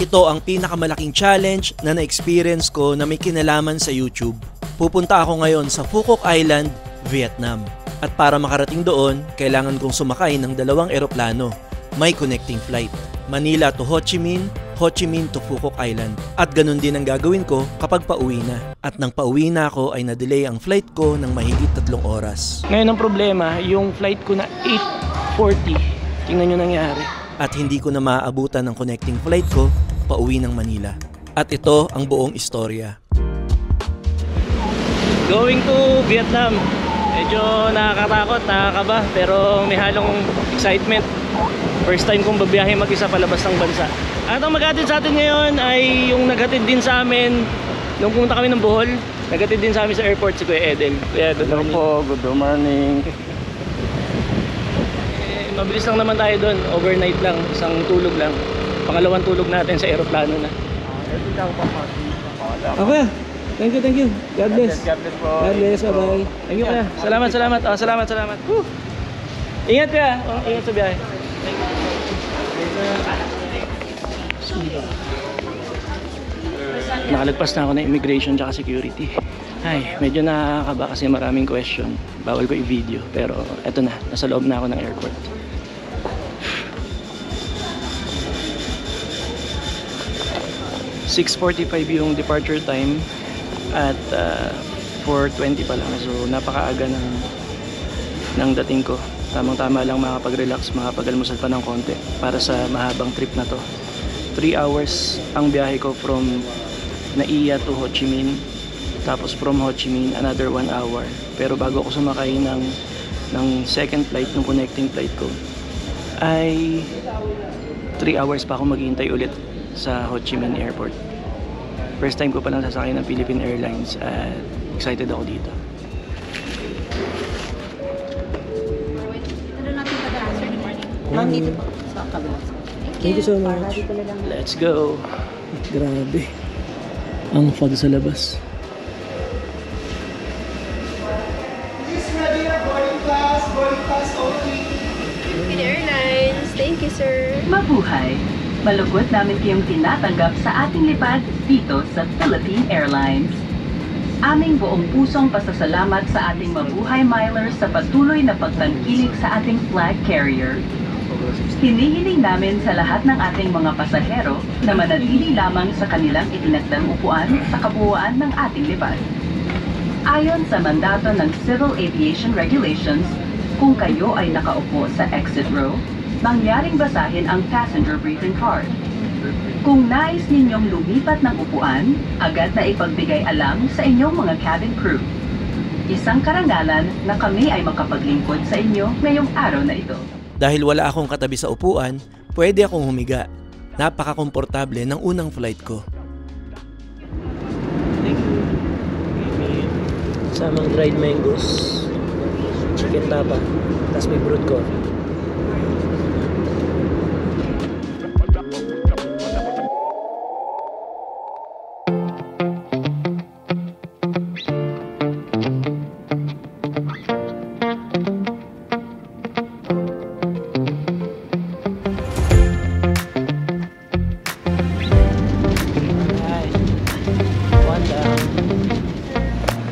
Ito ang pinakamalaking challenge na na-experience ko na may kinalaman sa YouTube. Pupunta ako ngayon sa Phu Quoc Island, Vietnam. At para makarating doon, kailangan kong sumakay ng 2 eroplano. May connecting flight. Manila to Ho Chi Minh to Phu Quoc Island. At ganun din ang gagawin ko kapag pauwi na. At nang pauwi na ako ay na-delay ang flight ko ng mahigit 3 oras. Ngayon ang problema, yung flight ko na 8:40. Tingnan nyo nangyari. At hindi ko na maaabutan ng connecting flight ko pauwi ng Manila. At ito ang buong istorya. Going to Vietnam. Medyo nakakatakot, nakakaba, pero may halong excitement. First time kong babiyahe mag-isa palabas ng bansa. At ang maghatid sa atin ngayon ay yung naghatid din sa amin nung pumunta kami ng Bohol. Naghatid din sa amin sa airport si Kuya Edel. Kuya, good morning. Hello po, good morning. Mabilis lang naman tayo doon, overnight lang, isang tulog lang. Pangalawang tulog natin sa aeroplano na. Okay, thank you. God bless. God bless po. God bless, bye-bye. Thank you kuya. Salamat. Oh, salamat. Ingat kuya. Oh, ingat sa biyahe. Nakalagpas na ako ng immigration tsaka security. Ay, medyo nakakaba kasi maraming question. Bawal ko i-video, pero eto na, nasa loob na ako ng airport. 6:45 yung departure time at 4:20 pa lang, so napakaaga ng dating ko. Tamang-tama lang makapag-relax, makapag-almusal pa ng konti para sa mahabang trip na to. 3 hours ang biyahe ko from Naiya to Ho Chi Minh, tapos from Ho Chi Minh another 1 hour. Pero bago ako sumakay ng second flight, ng connecting flight ko, ay 3 hours pa ako maghihintay ulit sa Ho Chi Minh Airport. First time ko pa lang sasakay ng Philippine Airlines at excited ako dito. Thank you so much. Let's go. Grabe. Ang fog sa labas. Philippine Airlines. Thank you, sir. Mabuhay! Malugod namin kayong tinatanggap sa ating lipad dito sa Philippine Airlines. Aming buong pusong pasasalamat sa ating mabuhay milers sa patuloy na pagtangkilik sa ating flag carrier. Hinihiling namin sa lahat ng ating mga pasahero na manatili lamang sa kanilang itinakdang upuan sa kabuuan ng ating lipad. Ayon sa mandato ng Civil Aviation Regulations, kung kayo ay nakaupo sa exit row, mangyaring basahin ang passenger briefing card. Kung nais ninyong lumipat ng upuan, agad na ipagbigay alam sa inyong mga cabin crew. Isang karangalan na kami ay makapaglingkod sa inyo ngayong araw na ito. Dahil wala akong katabi sa upuan, pwede akong humiga. Napaka-komportable ng unang flight ko. Thank you. Samang dried mangoes, chicken tapa, tapos may brewed coffee.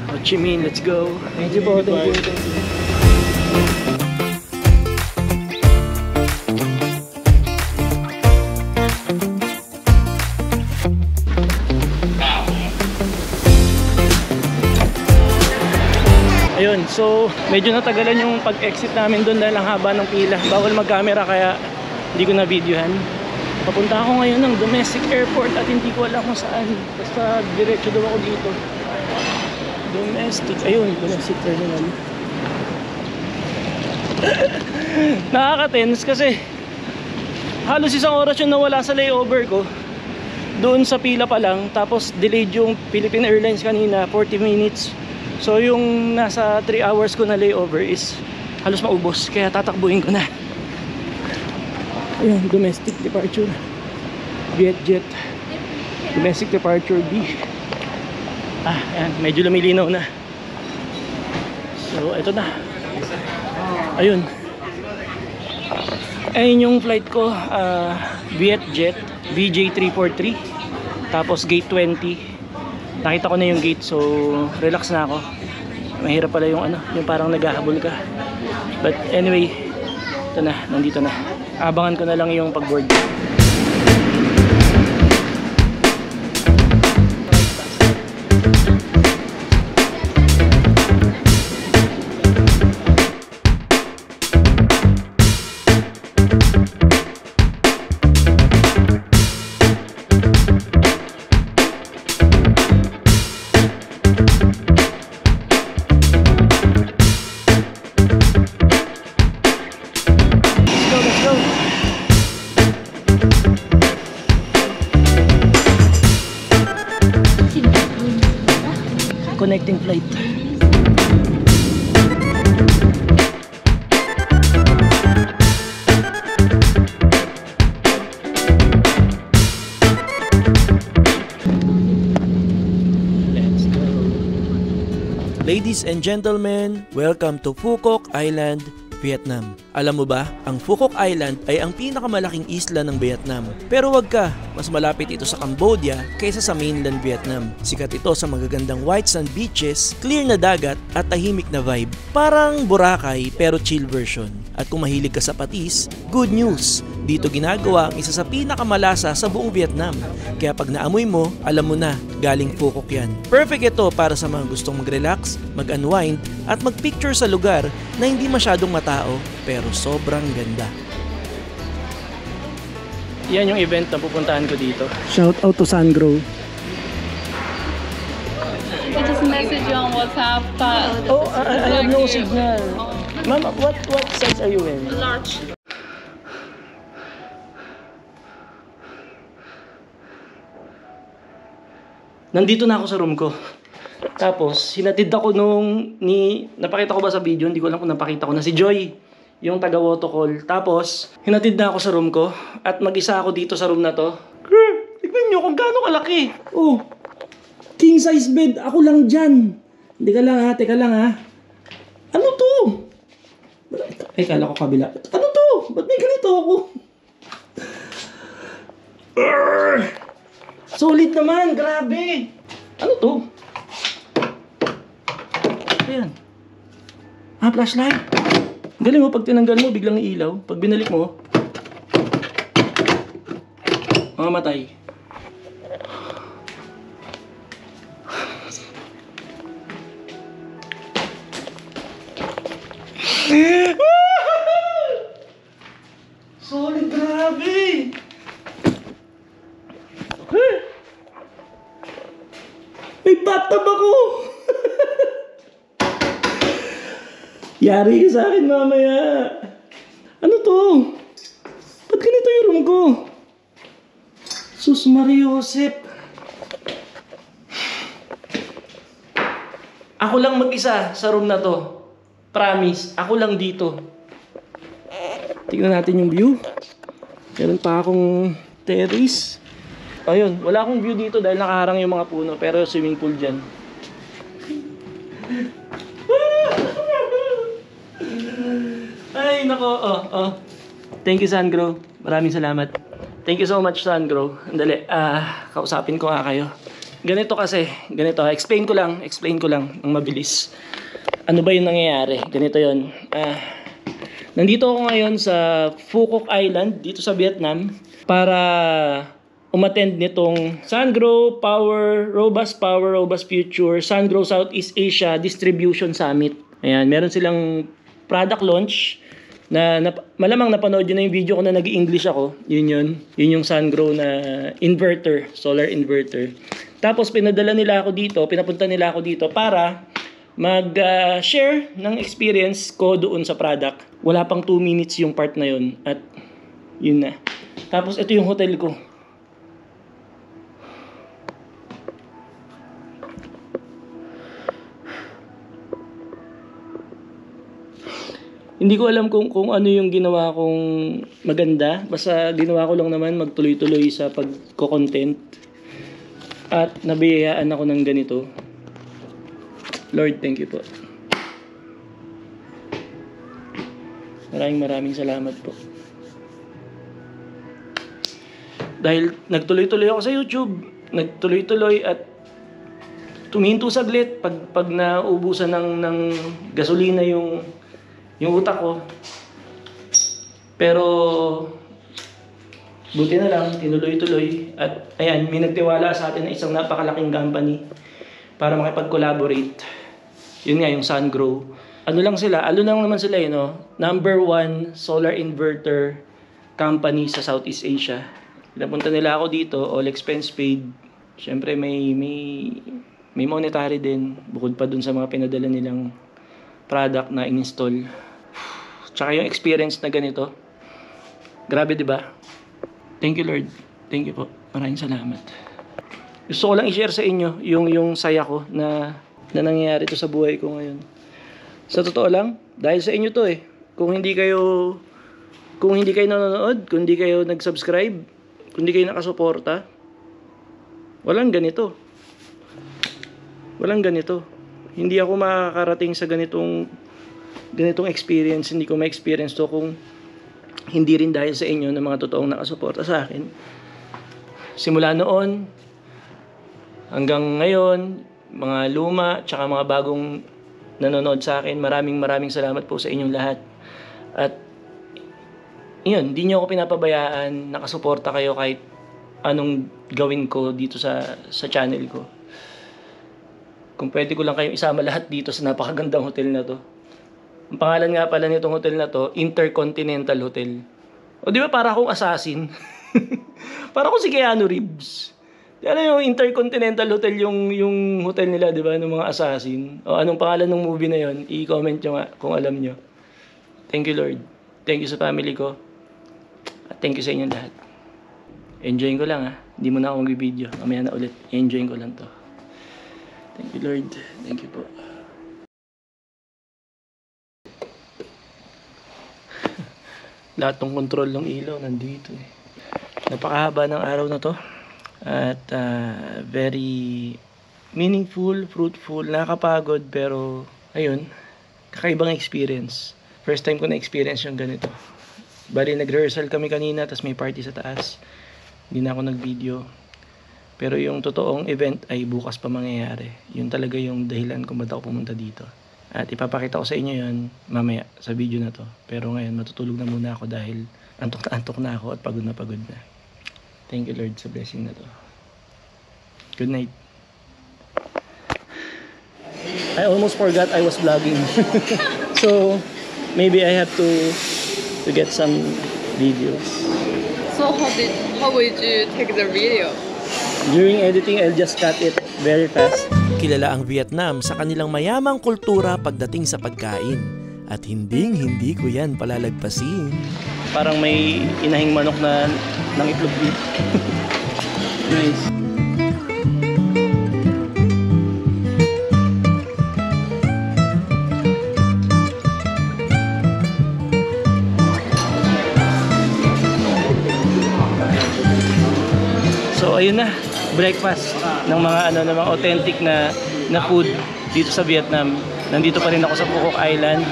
Ho Chi Minh, let's go. Thank you po, thank you. Ayun, so medyo natagalan yung pag-exit namin doon dahil ang haba ng pila. Bawal mag-camera kaya hindi ko na-videohan. Papunta ako ngayon ng domestic airport at hindi ko alam kung saan. Basta diretso daw ako dito. Domestic, ayun, domestic terminal. Nakaka-tense kasi halos 1 oras yung nawala sa layover ko. Doon sa pila pa lang, tapos delayed yung Philippine Airlines kanina, 40 minutes. So yung nasa 3 hours ko na layover is halos maubos, kaya tatakbuhin ko na. Ayun, domestic departure. Vietjet. Domestic departure B. Ayan, medyo lumilinaw na. So, eto na. Ayun. Ayun yung flight ko, Vietjet. VJ343. Tapos gate 20. Nakita ko na yung gate, so relax na ako. Mahirap pala yung yung parang naghahabol ka. But anyway, ito na, nandito na. Abangan ko na lang yung pag-board. Connecting flight. Let's go. Ladies and gentlemen, welcome to Phuoc Island, Vietnam. Alam mo ba, ang Phuoc Island ay ang pinakamalaking isla ng Vietnam. Pero wag ka, mas malapit ito sa Cambodia kaysa sa mainland Vietnam. Sikat ito sa magagandang white sand beaches, clear na dagat at tahimik na vibe. Parang Boracay pero chill version. At kung mahilig ka sa patis, good news! Dito ginagawa ang isa sa pinakamalasa sa buong Vietnam. Kaya pag naamoy mo, alam mo na, galing Phuoc yan. Perfect ito para sa mga gustong mag-relax, mag-unwind at mag-picture sa lugar na hindi masyadong matao pero sobrang ganda. Yan yung event na pupuntahan ko dito. Shout out to Sungrow. I just message you on WhatsApp. I have no signal. Ma'am, what size are you in? Large. Nandito na ako sa room ko. Tapos, hinatid ako napakita ko ba sa video? Hindi ko alam kung napakita ko na si Joy, yung taga-Wotocall. Tapos, hinatid na ako sa room ko at mag-isa ako dito sa room na to. Girl, tignan nyo kung gaano kalaki. Oh, king size bed. Ako lang dyan. Hindi ka lang ha, teka lang ha. Ano to? Ay, kala ko kabila. Ano to? Ba't may ganito ako? Solid naman, grabe. Ano to? Ayan. Flashlight. Galing mo, pag tinanggal mo, biglang iilaw. Pag binalik mo, mamamatay. Solid, grabe. May bathtub ako. Yari ka sa akin mamaya. Ano to? Ba't ganito yung room ko? Sus Maria Josep. Ako lang mag-isa sa room na to. Promise, ako lang dito. Tingnan natin yung view. Meron pa akong terrace. Ayun, wala akong view dito dahil nakaharang yung mga puno, pero swimming pool dyan. Ay, nako. Thank you, Sungrow. Maraming salamat. Thank you so much, Sungrow. Andali, kausapin ko nga kayo. Ganito kasi, ganito. Explain ko lang ng mabilis. Ano ba yung nangyayari? Ganito yon. Nandito ako ngayon sa Phuoc Island, dito sa Vietnam, para umattend nitong Sungrow Robust Future, Sungrow Southeast Asia Distribution Summit. Ayan, meron silang product launch na malamang napanood yun na yung video ko na nag-i-English ako. Yun yung Sungrow na inverter, solar inverter. Tapos pinapunta nila ako dito para mag-share ng experience ko doon sa product. Wala pang 2 minutes yung part na yun at yun na. Tapos ito yung hotel ko. Hindi ko alam kung ano yung ginawa kong maganda. Basta ginawa ko lang naman magtuloy-tuloy sa pagko-content. At nabiyayaan ako ng ganito. Lord, thank you po. Maraming salamat po. Dahil nagtuloy-tuloy ako sa YouTube, nagtuloy-tuloy at tuminto saglit pag naubusan ng gasolina yung utak ko. Pero buti na lang, tinuloy-tuloy. At ayan, may nagtiwala sa atin na isang napakalaking company para makipag-collaborate. Yun nga, yung SunGrow. Ano lang naman sila, number 1 solar inverter company sa Southeast Asia. Pinapunta nila ako dito, all expense paid. Siyempre may monetary din, bukod pa dun sa mga pinadala nilang product na in-install. Tsaka yung experience na ganito. Grabe, di ba? Thank you, Lord. Thank you po. Maraming salamat. Gusto ko lang i-share sa inyo yung saya ko na nangyayari to sa buhay ko ngayon. Sa totoo lang, dahil sa inyo to eh. Kung hindi kayo nanonood, kung hindi kayo nag-subscribe, kung hindi kayo nakasuporta, walang ganito. Walang ganito. Hindi ako makakarating sa ganitong experience. Hindi ko ma-experience to kung hindi rin dahil sa inyo na mga totoong nakasuporta sa akin. Simula noon hanggang ngayon, mga luma tsaka mga bagong nanonood sa akin, maraming salamat po sa inyong lahat. At yun, hindi niyo ako pinapabayaan, nakasuporta kayo kahit anong gawin ko dito sa channel ko. Kung pwede ko lang kayong isama lahat dito sa napakagandang hotel na to. Ang pangalan nga pala nitong hotel na to, Intercontinental Hotel. O di ba para akong assassin? Para akong si Keanu Reeves. Ano yung Intercontinental Hotel, yung hotel nila, di ba, ng mga assassin? O anong pangalan ng movie na yon? I-comment nyo nga kung alam nyo. Thank you, Lord. Thank you sa family ko. At thank you sa inyong lahat. Enjoyin ko lang ha. Hindi mo na ako mag-video. Mamaya na ulit. Enjoyin ko lang to. Thank you, Lord. Thank you po. Lahat ng control ng ilaw nandito eh. Napakahaba ng araw na to. At very meaningful, fruitful, nakakapagod, pero ayun, kakaibang experience. First time ko na-experience yung ganito. Bali, nag-rehearsal kami kanina, tas may party sa taas. Hindi na ako nag-video. Pero yung totoong event ay bukas pa mangyayari. Yun talaga yung dahilan kung ba't ako pumunta dito. At ipapakita ko sa inyo yun mamaya sa video na to. Pero ngayon, matutulog na muna ako dahil antok na ako at pagod na pagod na. Thank you, Lord, sa blessing na to. Good night. I almost forgot I was vlogging. So, maybe I have to get some videos. So how would you take the video? During editing, I'll just cut it very fast. Kilala ang Vietnam sa kanilang mayamang kultura pagdating sa pagkain. At hindi ko yan palalagpasin. Parang may inahing manok na ng itlog dito. Nice. So ayun na, breakfast ng mga authentic na food dito sa Vietnam. Nandito pa rin ako sa Phuoc Island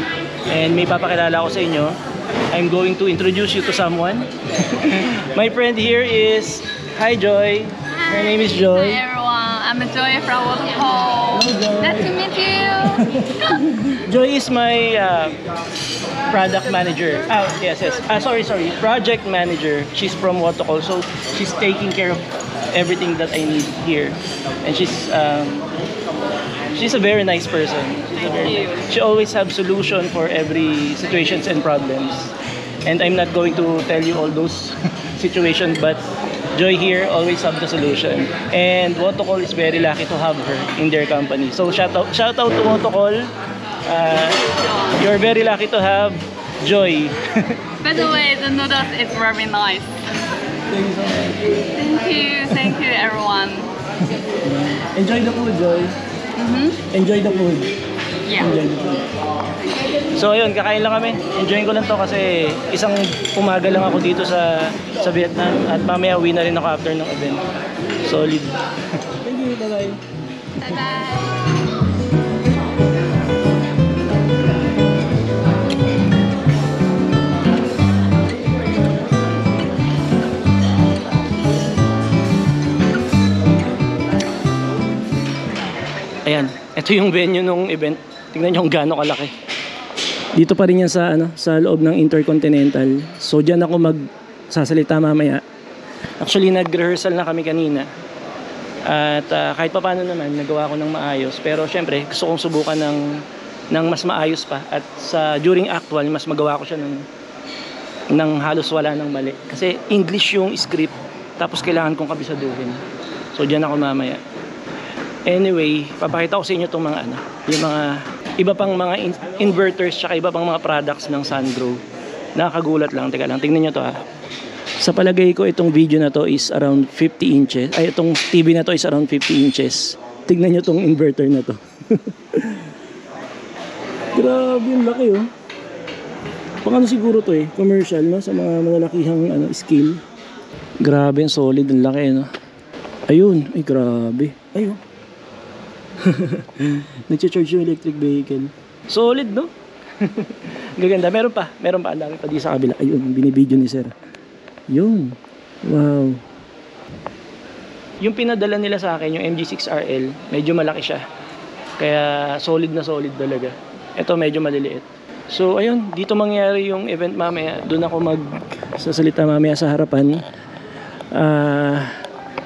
and may papakilala ako sa inyo. I'm going to introduce you to someone. My friend here is Joy. Her name is Joy. Hi everyone, I'm Joy from Waterfall. Hello, Joy. Nice to meet you. Joy is my product manager. Yes. Sorry. Project manager. She's from Waterfall, so she's taking care of everything that I need here. And she's a very nice person. She always has solution for every situations and problems. And I'm not going to tell you all those situations, but Joy here always have the solution. And Waterfall is very lucky to have her in their company. So shout out to Waterfall. You're very lucky to have Joy. By the way, the noodles is very nice. Thank you so much. Thank you everyone. Enjoy the food, Joy. Enjoy the food. Yeah. Enjoy the food. So ayun, kakain lang kami. Enjoyin ko lang to kasi isang umaga lang ako dito sa Vietnam at mamaya uwi na rin ako after ng event. Solid. Thank you, bye-bye. Bye-bye. Ayan, ito yung venue nung event. Tingnan nyo kung gaano kalaki. Dito pa rin yan sa, sa loob ng Intercontinental. So dyan ako magsasalita mamaya. Actually, nag-rehearsal na kami kanina. At kahit pa paano naman, nagawa ko ng maayos. Pero syempre, gusto kong subukan ng mas maayos pa. At during actual, mas magawa ko siya ng halos wala ng mali. Kasi English yung script, tapos kailangan kong kabisaduhin. So dyan ako mamaya. Anyway, papakita ko sa inyo itong mga yung mga iba pang mga inverters tsaka iba pang mga products ng Sungrow. Nakakagulat lang. Teka lang, tingnan nyo to ha. Sa palagay ko, itong video na to is around 50 inches. Ay, itong TV na to is around 50 inches. Tingnan nyo itong inverter na to. Grabe, yung laki oh. Pang siguro to eh, commercial no, sa mga malalakihang scale. Grabe, yung solid, ang laki no. Ayun, ay grabe. Ayun. Nag-charge yung electric vehicle. Solid no? Gaganda, meron pa, ang dami pa di sa kabila. Ayun, binibideo ni sir. Yun, wow. Yung pinadala nila sa akin, yung MG6RL, medyo malaki siya. Kaya solid na solid talaga. Ito medyo maliliit. So ayun, dito mangyayari yung event mamaya. Doon ako magsasalita mamaya sa harapan.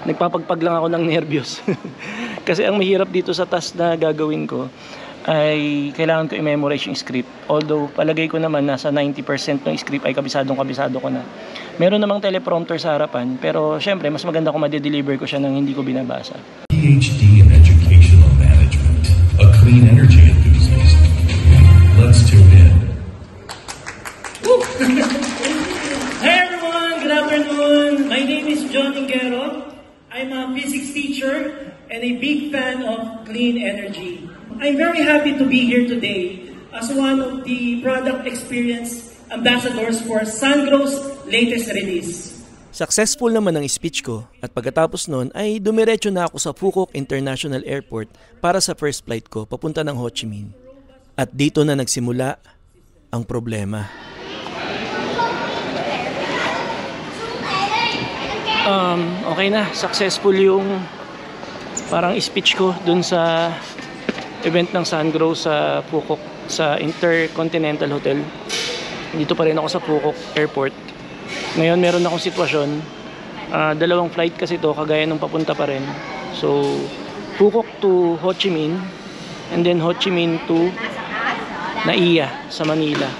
Nagpapagpag lang ako ng nervyos. Kasi ang mahirap dito sa task na gagawin ko ay kailangan ko i-memorize yung script. Although palagay ko naman nasa 90% ng script ay kabisado ko na. Meron namang teleprompter sa harapan, pero syempre mas maganda kung ma-deliver ko siya nang hindi ko binabasa. PhD in Educational Management, a clean energy enthusiast. Let's tune in. Hi everyone, good afternoon. My name is John Ingero. I'm a physics teacher and a big fan of clean energy. I'm very happy to be here today as one of the product experience ambassadors for Sungrow's latest release. Successful naman ang speech ko at pagkatapos nun ay dumiretso na ako sa Phuoc International Airport para sa first flight ko papunta ng Ho Chi Minh. At dito na nagsimula ang problema. Okay na, successful yung parang speech ko dun sa event ng Sungrow sa Phuoc, sa Intercontinental Hotel. Dito pa rin ako sa Phuoc Airport. Ngayon meron akong sitwasyon, dalawang flight kasi to, kagaya nung papunta pa rin. So Phuoc to Ho Chi Minh and then Ho Chi Minh to Naiya sa Manila.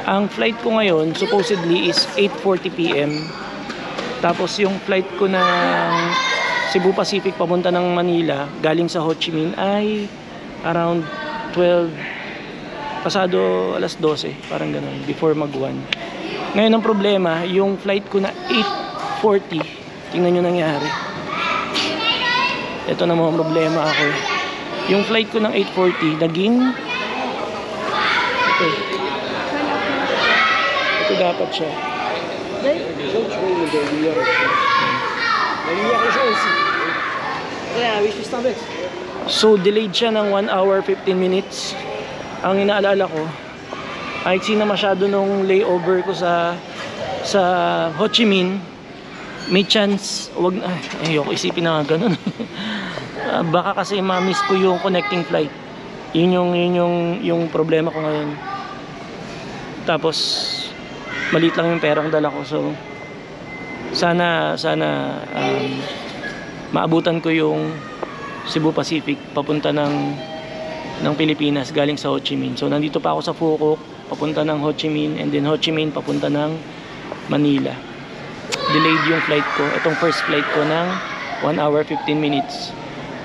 Ang flight ko ngayon supposedly is 8:40 PM. Tapos yung flight ko ng Cebu Pacific papunta ng Manila galing sa Ho Chi Minh ay around 12, pasado alas 12, parang ganun, before mag-1. Ngayon ang problema, yung flight ko na 8:40, tingnan nyo nangyari. Ito na mga problema ako. Yung flight ko ng 8:40 naging ito dapat siya. So delayed siya ng 1 hour 15 minutes. Ang inaalala ko ay na masyado nung layover ko sa Ho Chi Minh. May chance, ayoko isipin na ganun. Baka kasi ma-miss ko yung connecting flight. Yun yung problema ko ngayon. Tapos maliit lang yung perang dala ko, so sana maabutan ko yung Cebu Pacific papunta ng Pilipinas galing sa Ho Chi Minh. So nandito pa ako sa Phuoc papunta ng Ho Chi Minh and then Ho Chi Minh papunta ng Manila. Delayed yung flight ko, itong first flight ko ng 1 hour 15 minutes.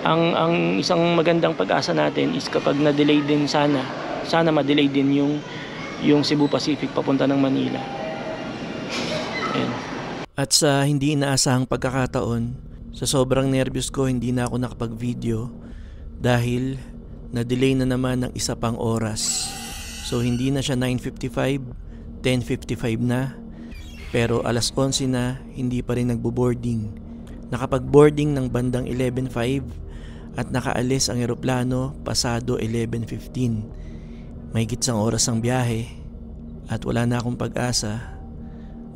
Ang isang magandang pag-asa natin is kapag na-delay din sana ma-delay din yung Cebu Pacific papunta ng Manila. Ayan. At sa hindi inaasahang pagkakataon, sa sobrang nervyos ko hindi na ako nakapag-video dahil na-delay na naman ng isa pang oras. So hindi na siya 9:55, 10:55 na, pero alas 11 na hindi pa rin nagbo-boarding. Nakapag-boarding ng bandang 11:05 at nakaalis ang eroplano pasado 11:15. May gitsang oras ang biyahe at wala na akong pag-asa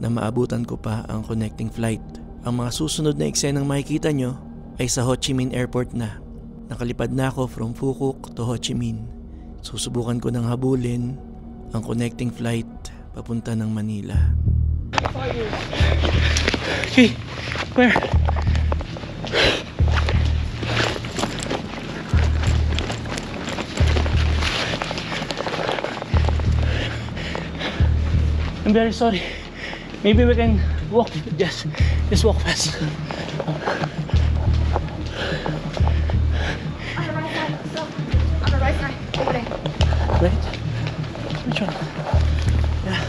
na maabutan ko pa ang connecting flight. Ang mga susunod na eksenang makikita nyo ay sa Ho Chi Minh Airport na. nakalipad na ako from Phuoc to Ho Chi Minh. Susubukan ko ng habulin ang connecting flight papunta ng Manila. Okay, where? I'm very sorry. Maybe we can walk, just walk fast. On the right side. So, on the right side. Over there. Right? Which one? Yeah.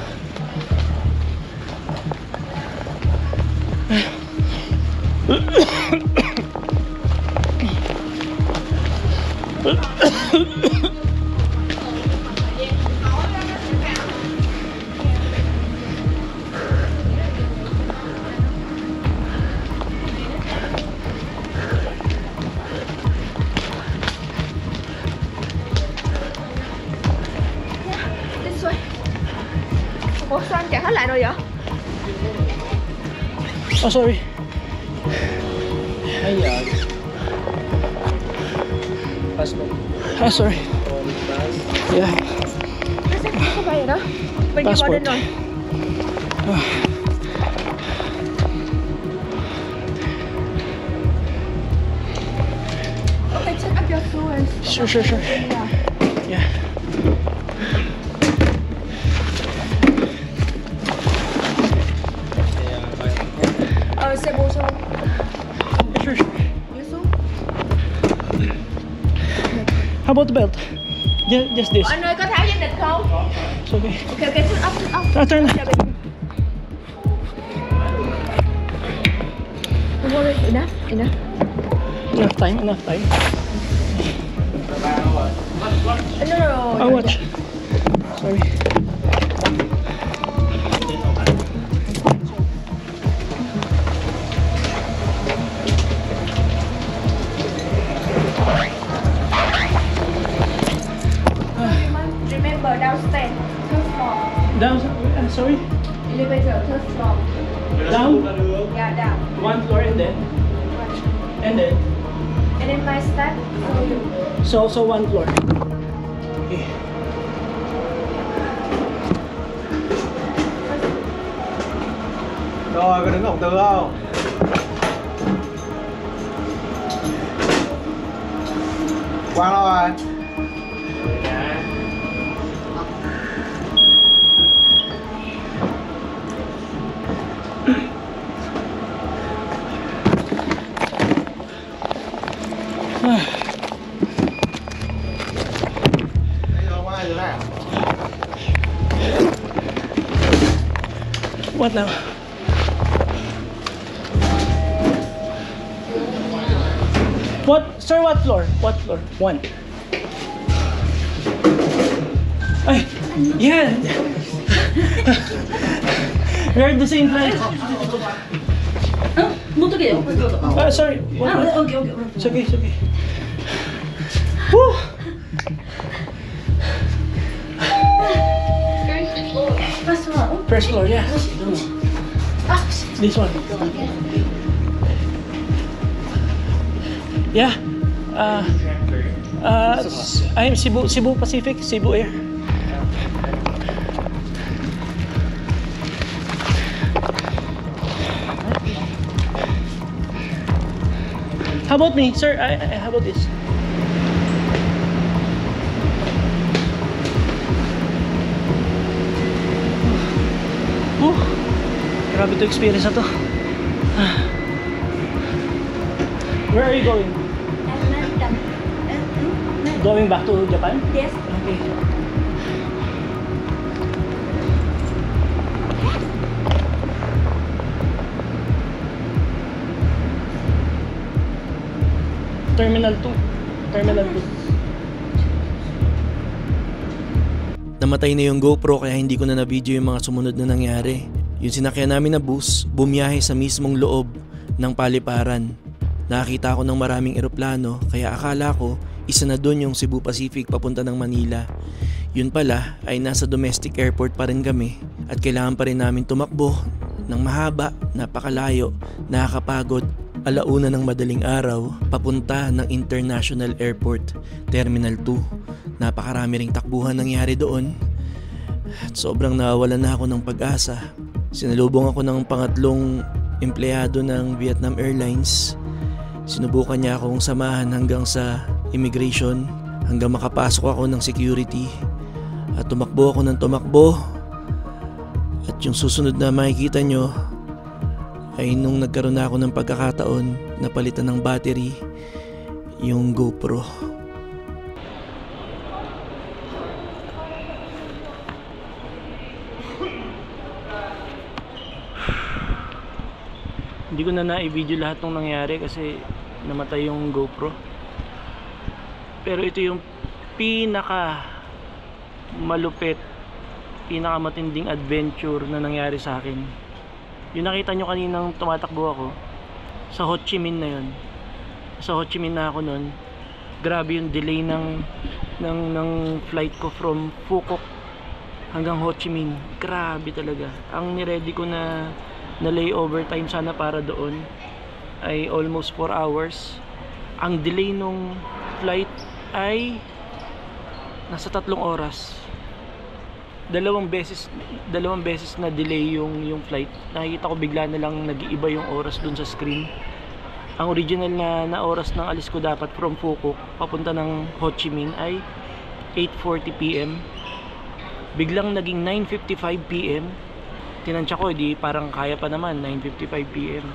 This way. Ủa sao anh chạy hết lại rồi vậy? Oh, sorry. Ah, sorry. Yeah. Không phải vậy đó. Bên kia qua Passport. đến rồi. Okay, check up your shoes. Sure. Yeah. Xe bù xuống. Sure. Đi xuống. How about the belt? Just this. Anh ơi có tháo dây địch không? It's okay. Okay, sit up. Turn. Don't worry, enough. Enough time. No. I'll watch. Sorry. Remember downstairs, third floor. Down. Sorry. Elevator, third floor. Down. Yeah, down. One floor and then. And then my step. So one floor. Okay. Rồi, có đứng cổng từ không? Quang đâu rồi? What now? What, sir? What floor? One. Ay, yeah. We're at the same place. Sorry. Okay. It's okay. Woo. First floor, yeah. This one. Yeah. I'm Cebu Pacific, Cebu Air. How about me, sir? How about this? Grabe to experience na to. Where are you going? Going back to Japan? Yes. Okay. Terminal 2. Namatay na yung GoPro kaya hindi ko na na-video yung mga sumunod na nangyari. Yung sinakyan namin na bus, bumiyahe sa mismong loob ng paliparan. Nakakita ako ng maraming eroplano kaya akala ko isa na dun yung Cebu Pacific papunta ng Manila. Yun pala ay nasa domestic airport pa rin kami at kailangan pa rin namin tumakbo ng mahaba, napakalayo, nakakapagod 1:00 ng madaling araw, papunta ng International Airport, Terminal 2. Napakarami ring takbuhan nangyari doon. At sobrang nawawalan na ako ng pag-asa. Sinalubong ako ng pangatlong empleyado ng Vietnam Airlines. Sinubukan niya akong samahan hanggang sa immigration, hanggang makapasok ako ng security. At tumakbo ako ng tumakbo. At yung susunod na makikita nyo ay nung nagkaroon na ako ng pagkakataon na palitan ng battery yung GoPro. Hindi ko na na-video lahat ng nangyari kasi namatay yung GoPro. Pero ito yung pinaka malupit, pinaka matinding adventure na nangyari sa akin. Yung nakita nyo kaninang tumatakbo ako sa Ho Chi Minh na yun. Sa Ho Chi Minh na ako nun. Grabe yung delay ng flight ko from Phu Quoc hanggang Ho Chi Minh. Grabe talaga. Ang niready ko na layover time sana para doon ay almost 4 hours. Ang delay nung flight ay nasa 3 oras. Dalawang beses na delay yung flight. Nakikita ko bigla na lang nag-iiba yung oras dun sa screen. Ang original na oras ng alis ko dapat from Phu Quoc papunta ng Ho Chi Minh ay 8:40 PM. Biglang naging 9:55 PM. Tinansya ko, di parang kaya pa naman, 9:55 PM.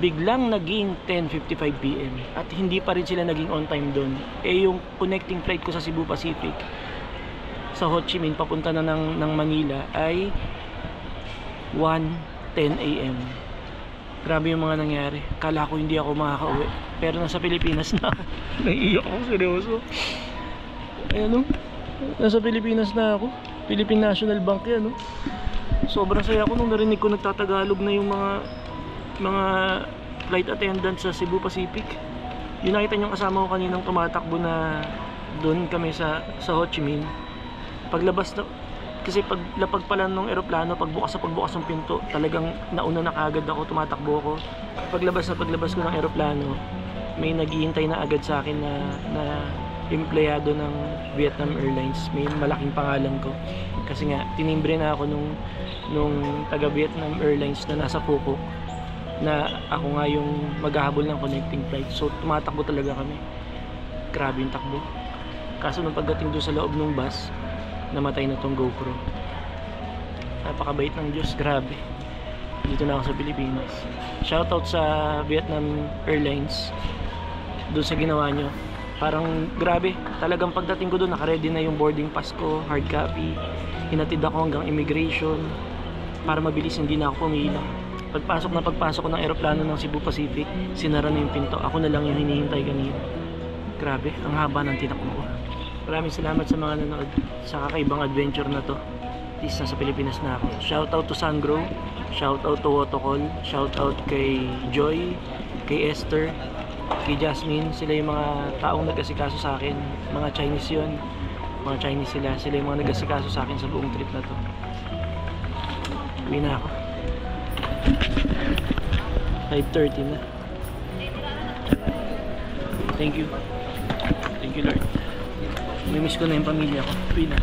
Biglang naging 10:55 PM at hindi pa rin sila naging on time doon. Yung connecting flight ko sa Cebu Pacific sa Ho Chi Minh papunta na ng Manila ay 1:10 AM. Grabe yung mga nangyari. Kala ko hindi ako makakauwi, pero nasa Pilipinas na ako. Naiiyak ako, seryoso. Ayan o, nasa Pilipinas na ako. Philippine National Bank yan o. Sobrang saya ako nung narinig ko nagtatagalog na yung mga flight attendants sa Cebu Pacific. Yung nakita niyong kasama ko kaninang tumatakbo na doon kami sa Ho Chi Minh. Paglabas na, kasi paglapag pala ng eroplano, pagbukas ng pinto, talagang nauna na kaagad ako, tumatakbo ako. Paglabas ko ng eroplano, may naghihintay na agad sa akin na empleyado ng Vietnam Airlines. May malaking pangalan ko kasi nga tinimbre na ako nung taga Vietnam Airlines na nasa Phu Quoc na ako nga yung maghahabol ng connecting flight. So tumatakbo talaga kami. Grabe yung takbo. Kaso nung pagdating doon sa loob ng bus, namatay na tong GoPro. Napakabait ng Diyos, grabe. Dito na ako sa Pilipinas. Shoutout sa Vietnam Airlines doon sa ginawa nyo. Parang grabe, talagang pagdating ko doon naka-ready na yung boarding pass ko, hard copy. Hinatid ako hanggang immigration para mabilis, hindi na ako pumila. Pagpasok ko ng eroplano ng Cebu Pacific, sinara na yung pinto. Ako na lang yung hinihintay kanina. Grabe, ang haba ng tinakbo ko. Maraming salamat sa mga nanood sa kakaibang adventure na to. At least nasa Pilipinas na ako. Shoutout to Sangro, shoutout to Wotokol, shoutout kay Joy, kay Esther, kay Jasmine. Sila yung mga taong nag-asikaso sa akin. Mga Chinese yun. Mga Chinese sila yung mga nag-asikaso sa akin sa buong trip na to. Uwi na ako. 5:30 na. Thank you Lord. Mimiss ko na yung pamilya ko. Uwi na.